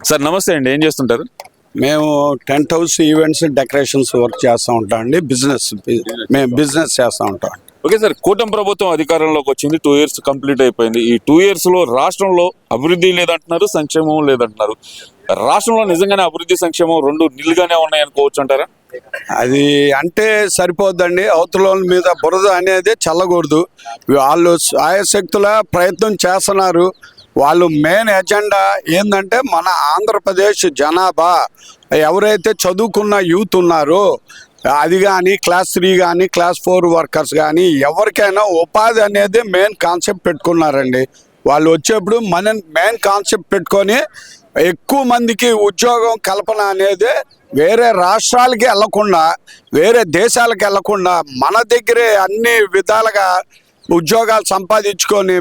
Sir నమస్తే అండి, ఏం చేస్తుంటారు? మేము tent house events decorations work చేస్తూ ఉంటాం అండి. మేము బిజినెస్ చేస్తూ ఉంటాం. ఓకే సార్, కూటమి ప్రభుత్వం అధికారంలోకి వచ్చింది, 2 years కంప్లీట్ అయిపోయింది. ఈ 2 years లో రాష్ట్రంలో అభివృద్ధి లేదంటున్నారు, సంక్షేమం లేదంటున్నారు. రాష్ట్రంలో నిజంగానే అభివృద్ధి సంక్షేమం రెండు నిలుగానే ఉన్నాయనుకోవచ్చు అంటారా? అది అంటే సరిపోద్దండి. అవతల మీద బురద అనేది చల్లకూడదు. వాళ్ళు ఆయశక్తుల ప్రయత్నం చేస్తున్నారు. వాళ్ళు మెయిన్ ఎజెండా ఏంటంటే మన ఆంధ్రప్రదేశ్ జనాభా ఎవరైతే చదువుకున్న యూత్ ఉన్నారో అది కానీ క్లాస్ 3 కానీ క్లాస్ 4 వర్కర్స్ కానీ ఎవరికైనా ఉపాధి అనేది మెయిన్ కాన్సెప్ట్ పెట్టుకున్నారండి. వాళ్ళు వచ్చేప్పుడు మన మెయిన్ కాన్సెప్ట్ పెట్టుకొని ఎక్కువ మందికి ఉద్యోగం కల్పన అనేది వేరే రాష్ట్రాలకి వెళ్లకుండా వేరే దేశాలకు వెళ్లకుండా మన దగ్గరే అన్ని విధాలుగా ఉద్యోగాలు సంపాదించుకొని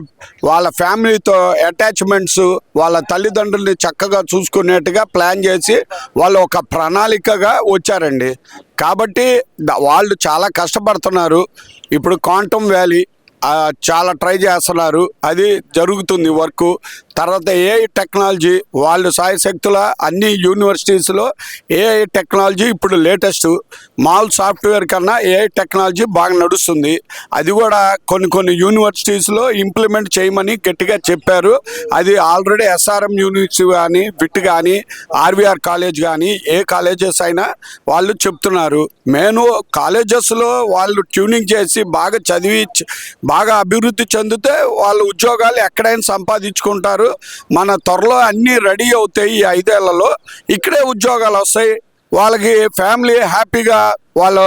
వాళ్ళ ఫ్యామిలీతో అటాచ్మెంట్స్ వాళ్ళ తల్లిదండ్రుల్ని చక్కగా చూసుకునేట్టుగా ప్లాన్ చేసి వాళ్ళు ఒక ప్రణాళికగా వచ్చారండి. కాబట్టి వాళ్ళు చాలా కష్టపడుతున్నారు. ఇప్పుడు క్వాంటమ్ వ్యాలీ చాలా ట్రై చేస్తున్నారు, అది జరుగుతుంది వర్క్. తర్వాత ఏఐ టెక్నాలజీ వాళ్ళు సాయశక్తుల అన్ని యూనివర్సిటీస్లో ఏఐ టెక్నాలజీ ఇప్పుడు లేటెస్ట్. మాల్ సాఫ్ట్వేర్ కన్నా ఏఐ టెక్నాలజీ బాగా నడుస్తుంది. అది కూడా కొన్ని యూనివర్సిటీస్లో ఇంప్లిమెంట్ చేయమని గట్టిగా చెప్పారు. అది ఆల్రెడీ ఎస్ఆర్ఎం యూనివర్సిటీ కానీ విట్ కానీ ఆర్వీఆర్ కాలేజ్ కానీ ఏ కాలేజెస్ అయినా వాళ్ళు చెప్తున్నారు. మెయిన్ కాలేజెస్లో వాళ్ళు ట్యూనింగ్ చేసి బాగా చదివి బాగా అభివృద్ధి చెందితే వాళ్ళు ఉద్యోగాలు ఎక్కడైనా సంపాదించుకుంటారు. మన త్వరలో అన్నీ రెడీ అవుతాయి. ఈ 5 ఏళ్లలో ఇక్కడే ఉద్యోగాలు వస్తాయి. వాళ్ళకి ఫ్యామిలీ హ్యాపీగా వాళ్ళ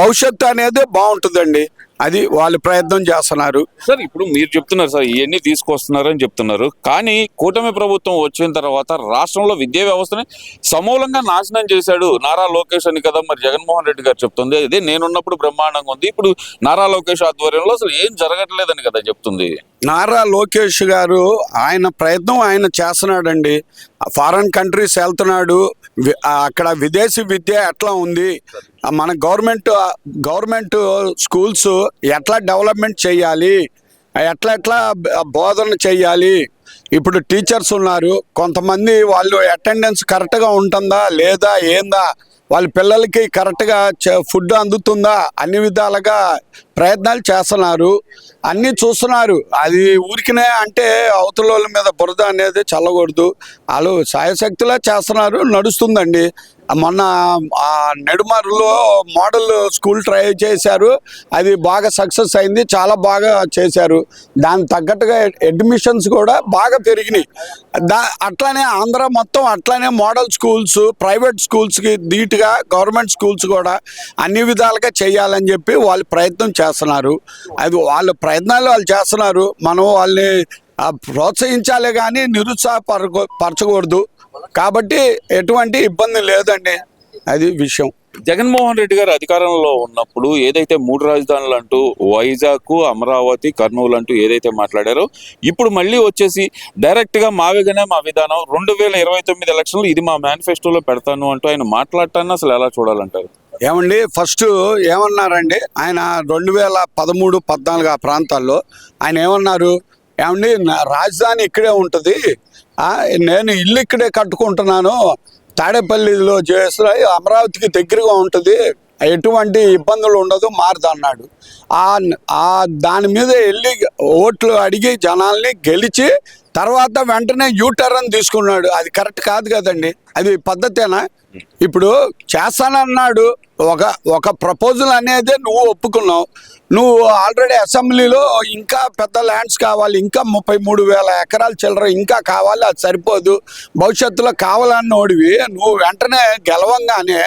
భవిష్యత్తు అనేది బాగుంటుందండి. అది వాళ్ళు ప్రయత్నం చేస్తున్నారు. సార్ ఇప్పుడు మీరు చెప్తున్నారు సార్ ఇవన్నీ తీసుకొస్తున్నారు అని చెప్తున్నారు, కానీ కూటమి ప్రభుత్వం వచ్చిన తర్వాత రాష్ట్రంలో విద్యా వ్యవస్థని సమూలంగా నాశనం చేశాడు నారా లోకేష్ అని కదా మరి జగన్మోహన్ రెడ్డి గారు చెప్తుంది. అదే నేనున్నప్పుడు బ్రహ్మాండంగా ఉంది, ఇప్పుడు నారా లోకేష్ ఆధ్వర్యంలో అసలు ఏం జరగట్లేదని కదా చెప్తుంది. నారా లోకేష్ గారు ఆయన ప్రయత్నం ఆయన చేస్తున్నాడండి. ఫారెన్ కంట్రీస్ వెళ్తున్నాడు. అక్కడ విదేశీ విద్య ఎట్లా ఉంది, మన గవర్నమెంట్ స్కూల్స్ ఎట్లా డెవలప్మెంట్ చేయాలి, ఎట్లా బోధన చేయాలి. ఇప్పుడు టీచర్స్ ఉన్నారు, కొంతమంది వాళ్ళు అటెండెన్స్ కరెక్ట్గా ఉంటుందా లేదా ఏందా, వాళ్ళ పిల్లలకి కరెక్ట్గా ఫుడ్ అందుతుందా, అన్ని విధాలుగా ప్రయత్నాలు చేస్తున్నారు. అన్నీ చూస్తున్నారు. అది ఊరికినే అంటే అవతల వాళ్ళ మీద బురద అనేది చల్లకూడదు. వాళ్ళు సాయశక్తిలా చేస్తున్నారు, నడుస్తుందండి. మొన్న నెడుమరులో మోడల్ స్కూల్ ట్రై చేశారు, అది బాగా సక్సెస్ అయింది, చాలా బాగా చేశారు. దానికి తగ్గట్టుగా అడ్మిషన్స్ కూడా బాగా పెరిగినాయి. అట్లానే ఆంధ్ర మొత్తం అట్లానే మోడల్ స్కూల్స్ ప్రైవేట్ స్కూల్స్కి ధీటుగా గవర్నమెంట్ స్కూల్స్ కూడా అన్ని విధాలుగా చేయాలని చెప్పి వాళ్ళు ప్రయత్నం చేస్తున్నారు. అది వాళ్ళ ప్రయత్నాలు వాళ్ళు చేస్తున్నారు. మనం వాళ్ళని ప్రోత్సహించాలి కానీ నిరుత్సాహపరచకూడదు. కాబట్టి ఎటువంటి ఇబ్బంది లేదండి, అది విషయం. జగన్మోహన్ రెడ్డి గారు అధికారంలో ఉన్నప్పుడు ఏదైతే 3 రాజధానులు అంటూ వైజాగ్, అమరావతి, కర్నూలు అంటూ ఏదైతే మాట్లాడారో ఇప్పుడు మళ్ళీ వచ్చేసి డైరెక్ట్గా మావిగానే మా విధానం 2029 ఎలక్షన్లు ఇది మా మేనిఫెస్టోలో పెడతాను అంటూ ఆయన మాట్లాడటాన్ని అసలు ఎలా చూడాలంటారు? ఏమండి, ఫస్ట్ ఏమన్నారండి ఆయన 2013-14 ఆ ప్రాంతాల్లో ఆయన ఏమన్నారు, ఏమండి రాజధాని ఇక్కడే ఉంటుంది, నేను ఇల్లు ఇక్కడే కట్టుకుంటున్నాను, తాడేపల్లిలో చేసిన అమరావతికి దగ్గరగా ఉంటుంది, ఎటువంటి ఇబ్బందులు ఉండదు, మారుదన్నాడు. దాని మీద వెళ్ళి ఓట్లు అడిగి జనాల్ని గెలిచి తర్వాత వెంటనే యూటర్న్ తీసుకున్నాడు. అది కరెక్ట్ కాదు కదండి, అది పద్ధతేనా? ఇప్పుడు చేస్తానన్నాడు, ఒక ప్రపోజల్ అనేది నువ్వు ఒప్పుకున్నావు. నువ్వు ఆల్రెడీ అసెంబ్లీలో ఇంకా పెద్ద ల్యాండ్స్ కావాలి, ఇంకా 33,000 ఎకరాలు చిల్లర ఇంకా కావాలి, అది సరిపోదు, భవిష్యత్తులో కావాలన్నోడివి నువ్వు వెంటనే గెలవంగానే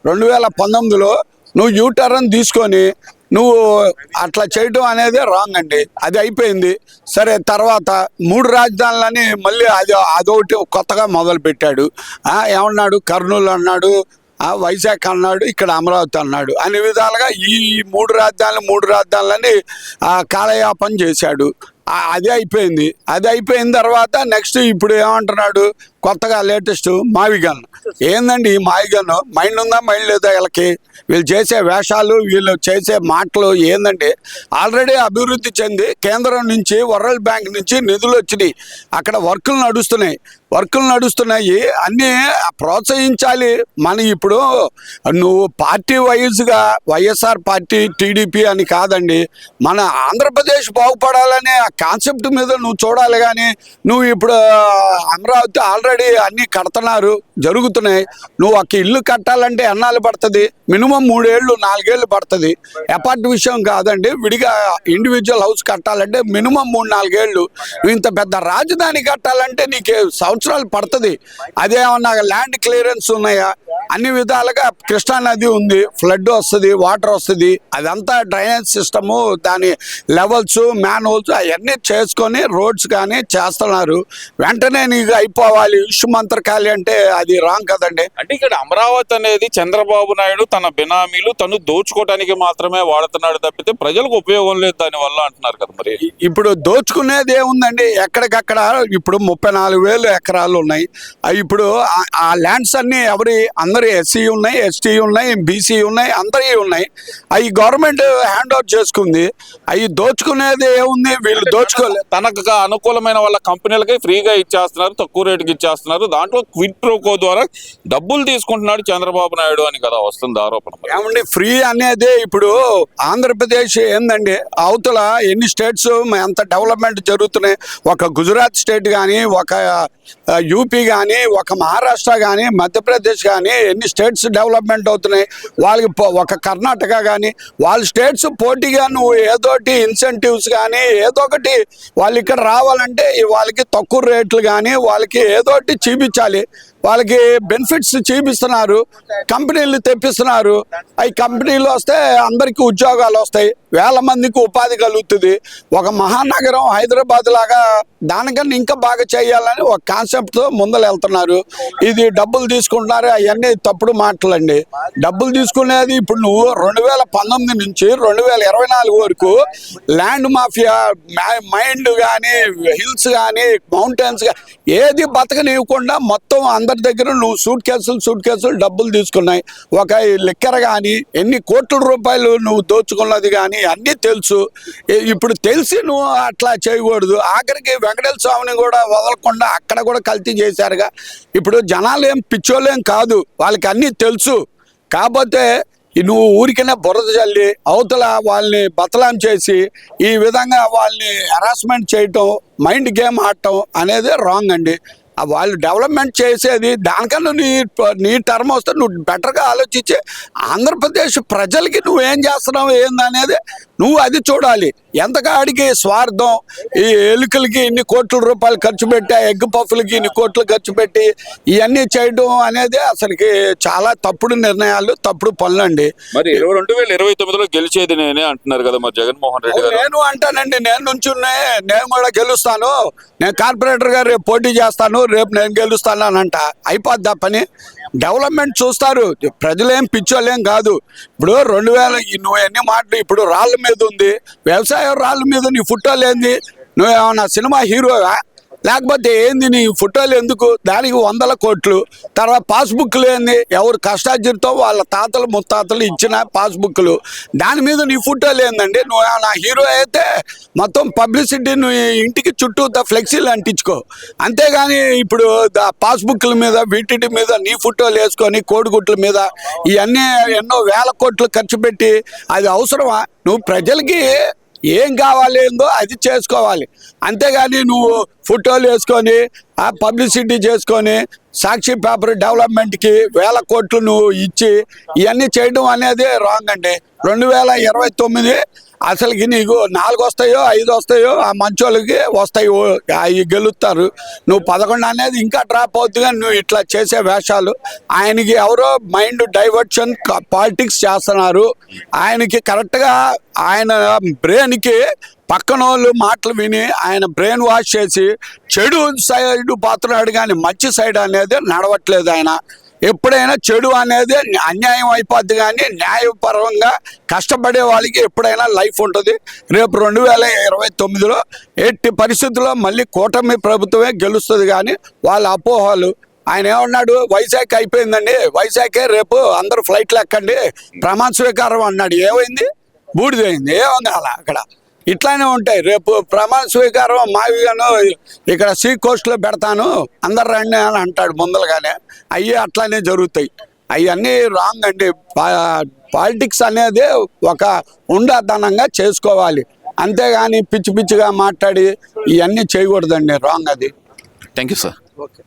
2019లో నువ్వు యూటర్న్ తీసుకొని నువ్వు అట్లా చేయడం అనేది రాంగ్ అండి. అది అయిపోయింది. సరే, తర్వాత 3 రాజధానులని మళ్ళీ అదొకటి కొత్తగా మొదలు పెట్టాడు. ఏమన్నాడు, కర్నూలు అన్నాడు, వైజాగ్ అన్నాడు, ఇక్కడ అమరావతి అన్నాడు. అన్ని విధాలుగా ఈ 3 రాజధానులని కాలయాపన చేశాడు. అది అయిపోయింది. అది అయిపోయిన తర్వాత నెక్స్ట్ ఇప్పుడు ఏమంటున్నాడు, కొత్తగా లేటెస్ట్ మావిగన్ ఏందండి ఈ మాయగాను? మైండ్ ఉందా మైండ్ లేదా వీళ్ళకి? వీళ్ళు చేసే వేషాలు, వీళ్ళు చేసే మాటలు ఏందంటే, ఆల్రెడీ అభివృద్ధి చెంది కేంద్రం నుంచి వరల్డ్ బ్యాంక్ నుంచి నిధులు వచ్చినాయి, అక్కడ వర్కులు నడుస్తున్నాయి, అన్నీ ప్రోత్సహించాలి. మన ఇప్పుడు నువ్వు పార్టీ వైజ్గా వైఎస్ఆర్ పార్టీ టీడీపీ అని కాదండి, మన ఆంధ్రప్రదేశ్ బాగుపడాలనే ఆ కాన్సెప్ట్ మీద నువ్వు చూడాలి. కానీ నువ్వు ఇప్పుడు అమరావతి ఆల్రెడీ అన్నీ కడుతున్నారు, జరుగుతున్నాయి. నువ్వు ఒక ఇల్లు కట్టాలంటే ఎన్నాళ్ళు పడుతుంది? మినిమం 3 ఏళ్ళు 4 ఏళ్ళు పడుతుంది. అపార్ట్ విషయం కాదండి, విడిగా ఇండివిజువల్ హౌస్ కట్టాలంటే మినిమం 3-4 ఏళ్ళు. నువ్వు ఇంత పెద్ద రాజధాని కట్టాలంటే నీకు సంవత్సరాలు పడుతుంది. అదేమన్నా ల్యాండ్ క్లియరెన్స్ ఉన్నాయా? అన్ని విధాలుగా కృష్ణా నది ఉంది, ఫ్లడ్ వస్తుంది, వాటర్ వస్తుంది, అదంతా డ్రైనేజ్ సిస్టము, దాని లెవెల్స్, మ్యాన్ హోల్స్ అవన్నీ చేసుకొని రోడ్స్ కానీ చేస్తున్నారు. వెంటనే నీకు అయిపోవాలి ఇష్మంతరకాలి అంటే అది రాంగ్ కదండి. అంటే ఇక్కడ అమరావతి అనేది చంద్రబాబు నాయుడు తన బినామీలు తను దోచుకోవడానికి మాత్రమే వాడుతున్నాడు తప్పితే ప్రజలకు ఉపయోగం లేదు దాని వల్ల అంటున్నారు కదా. మరి ఇప్పుడు దోచుకునేది ఏముందండి? ఎక్కడికక్కడ ఇప్పుడు 34,000 ఎకరాలు ఉన్నాయి. ఇప్పుడు ఆ ల్యాండ్స్ అన్ని అందరి ఎస్సీ ఉన్నాయి, ఎస్టీ ఉన్నాయి, బీసీ ఉన్నాయి, అందరి ఉన్నాయి. అవి గవర్నమెంట్ హ్యాండ్ ఓవర్ చేసుకుంది. అవి దోచుకునేది ఏముంది? వీళ్ళు దోచుకోలేదు. తనకు అనుకూలమైన వాళ్ళ కంపెనీలకి ఫ్రీగా ఇచ్చేస్తున్నారు, తక్కువ రేటుకి ఇచ్చేస్తున్నారు. దాంట్లో క్విడ్ ప్రోకో ద్వారా డబ్బులు తీసుకుంటున్నాడు చంద్రబాబు నాయుడు అని కదా వస్తుంది ఆరోపణ. ఏమండి ఫ్రీ అనేది ఇప్పుడు ఆంధ్రప్రదేశ్ ఏందండి, అవతల ఎన్ని స్టేట్స్ ఎంత డెవలప్మెంట్ జరుగుతున్నాయి. ఒక గుజరాత్ స్టేట్ కానీ, ఒక యూపీ కానీ, ఒక మహారాష్ట్ర కానీ, మధ్యప్రదేశ్ కానీ ఎన్ని స్టేట్స్ డెవలప్మెంట్ అవుతున్నాయి. వాళ్ళకి ఒక కర్ణాటక కానీ వాళ్ళ స్టేట్స్ పోటీగా నువ్వు ఏదోటి ఇన్సెంటివ్స్ కానీ ఏదో ఒకటి వాళ్ళు ఇక్కడ రావాలంటే వాళ్ళకి తక్కువ రేట్లు కానీ వాళ్ళకి ఏదోటి చూపించాలి. వాళ్ళకి బెనిఫిట్స్ చూపిస్తున్నారు, కంపెనీలు తెప్పిస్తున్నారు. అవి కంపెనీలు వస్తే అందరికీ ఉద్యోగాలు వస్తాయి, వేల మందికి ఉపాధి కలుగుతుంది. ఒక మహానగరం హైదరాబాద్ లాగా దానికన్నా ఇంకా బాగా చేయాలని ఒక కాన్సెప్ట్తో ముందలు వెళ్తున్నారు. ఇది డబ్బులు తీసుకుంటున్నారు, అవన్నీ తప్పుడు మాటలండి. డబ్బులు తీసుకునేది ఇప్పుడు నువ్వు 2019 నుంచి 2024 వరకు ల్యాండ్ మాఫియా, మైండ్ కానీ, హిల్స్ కానీ, మౌంటైన్స్ కానీ ఏది బతకనివ్వకుండా మొత్తం అందరి దగ్గర నువ్వు సూట్ కేసులు డబ్బులు తీసుకున్నాయి. ఒక లిక్కర్ కానీ ఎన్ని కోట్ల రూపాయలు నువ్వు దోచుకున్నది కానీ అన్నీ తెలుసు. ఇప్పుడు తెలిసి నువ్వు అట్లా చేయకూడదు. ఆఖరికి వెంకటేశ్వర స్వామిని కూడా వదలకుండా అక్కడ కూడా కల్తీ చేశారుగా. ఇప్పుడు జనాలు ఏం పిచ్చోళ్ళేం కాదు, వాళ్ళకి అన్నీ తెలుసు. కాకపోతే నువ్వు ఊరికనే బురద చల్లి అవతల వాళ్ళని బతలాం చేసి ఈ విధంగా వాళ్ళని హెరాస్మెంట్ చేయటం, మైండ్ గేమ్ ఆడటం అనేది రాంగ్ అండి. వాళ్ళు డెవలప్మెంట్ చేసేది దానికన్నా నీ టర్మ్ వస్తే నువ్వు బెటర్గా ఆలోచించి ఆంధ్రప్రదేశ్ ప్రజలకి నువ్వేం చేస్తున్నావు ఏందనేది నువ్వు అది చూడాలి. ఎంతకాడికి స్వార్థం, ఈ ఎలుకలకి ఇన్ని కోట్ల రూపాయలు ఖర్చు పెట్టి, ఆ ఎగ్ పఫ్లకి ఇన్ని కోట్లు ఖర్చు పెట్టి ఇవన్నీ చేయడం అనేది అసలుకి చాలా తప్పుడు నిర్ణయాలు, తప్పుడు పనులండి. మరి 2029లో గెలిచేది నేనే అంటున్నారు కదా మరి జగన్మోహన్ రెడ్డి గారు. నేను అంటానండి, నేను నుంచునే నేను కూడా గెలుస్తాను, నేను కార్పొరేటర్ గారు రేపు పోటీ చేస్తాను, రేపు నేను గెలుస్తాను అని అంట. అయిపోద్దా పని? డెవలప్మెంట్ చూస్తారు, ప్రజలేం పిచ్చోళ్ళేం కాదు. ఇప్పుడు 2000 నువ్వు ఎన్ని మాటలు ఇప్పుడు రాళ్ళ మీద ఉంది, వ్యవసాయం రాళ్ళ మీద నీ ఫోటోలు ఏంది? నువ్వేమన్నా సినిమా హీరోగా? లేకపోతే ఏంది నీ ఫోటోలు ఎందుకు? దానికి 100 కోట్లు. తర్వాత పాస్బుక్లు ఏంది? ఎవరు కష్టార్జితో వాళ్ళ తాతలు ముత్తాతలు ఇచ్చిన పాస్బుక్లు, దాని మీద నీ ఫోటోలు ఏందండి? నువ్వు హీరో అయితే మొత్తం పబ్లిసిటీ నువ్వు ఇంటికి చుట్టూ ఫ్లెక్సీలు అంటించుకో. అంతేగాని ఇప్పుడు పాస్బుక్ల మీద వీటి మీద నీ ఫోటోలు వేసుకొని కోడిగుట్ల మీద ఇవన్నీ ఎన్నో వేల కోట్లు ఖర్చు పెట్టి అది అవసరమా? నువ్వు ప్రజలకి ఏం కావాలి ఏందో అది చేసుకోవాలి. అంతేగాని నువ్వు ఫోటోలు వేసుకొని ఆ పబ్లిసిటీ చేసుకొని సాక్షి పేపర్ డెవలప్మెంట్కి వేల కోట్లు నువ్వు ఇచ్చి ఇవన్నీ చేయడం అనేది రాంగ్ అండి. 2029 అసలుకి నీకు 4 వస్తాయో 5 వస్తాయో ఆ మంచోళ్ళకి వస్తాయి, అవి గెలుస్తారు. నువ్వు 11 అనేది ఇంకా డ్రాప్ అవుతుందిగా నువ్వు ఇట్లా చేసే వేషాలు. ఆయనకి ఎవరో మైండ్ డైవర్షన్ పాలిటిక్స్ చేస్తున్నారు. ఆయనకి కరెక్ట్గా ఆయన బ్రెయిన్కి పక్కన వాళ్ళు మాటలు విని ఆయన బ్రెయిన్ వాష్ చేసి చెడు సైడ్ పోతున్నాడు, కానీ మంచి సైడ్ అనేది నడవట్లేదు. ఆయన ఎప్పుడైనా చెడు అనేది అన్యాయం అయిపోద్ది, కానీ న్యాయపరంగా కష్టపడే వాళ్ళకి ఎప్పుడైనా లైఫ్ ఉంటుంది. రేపు 2029లో ఎట్టి పరిస్థితుల్లో మళ్ళీ కూటమి ప్రభుత్వమే గెలుస్తుంది. కానీ వాళ్ళ అపోహలు ఆయన ఏమన్నాడు, వైజాగ్ అయిపోయిందండి, వైజాగే రేపు అందరూ ఫ్లైట్లు ఎక్కండి ప్రమాణ స్వీకారం అన్నాడు. ఏమైంది? బూడిదైంది. ఏముంది అలా అక్కడ? ఇట్లానే ఉంటాయి. రేపు ప్రమాణ స్వీకారం మావిగాను ఇక్కడ సీ కోస్ట్లో పెడతాను అందరు రండి అని అంటాడు ముందలుగానే. అవి అట్లానే జరుగుతాయి. అవన్నీ రాంగ్ అండి. పాలిటిక్స్ అనేది ఒక ఉండదనంగా చేసుకోవాలి, అంతేగాని పిచ్చి పిచ్చిగా మాట్లాడి ఇవన్నీ చేయకూడదండి. రాంగ్ అది. Thank you sir. ఓకే.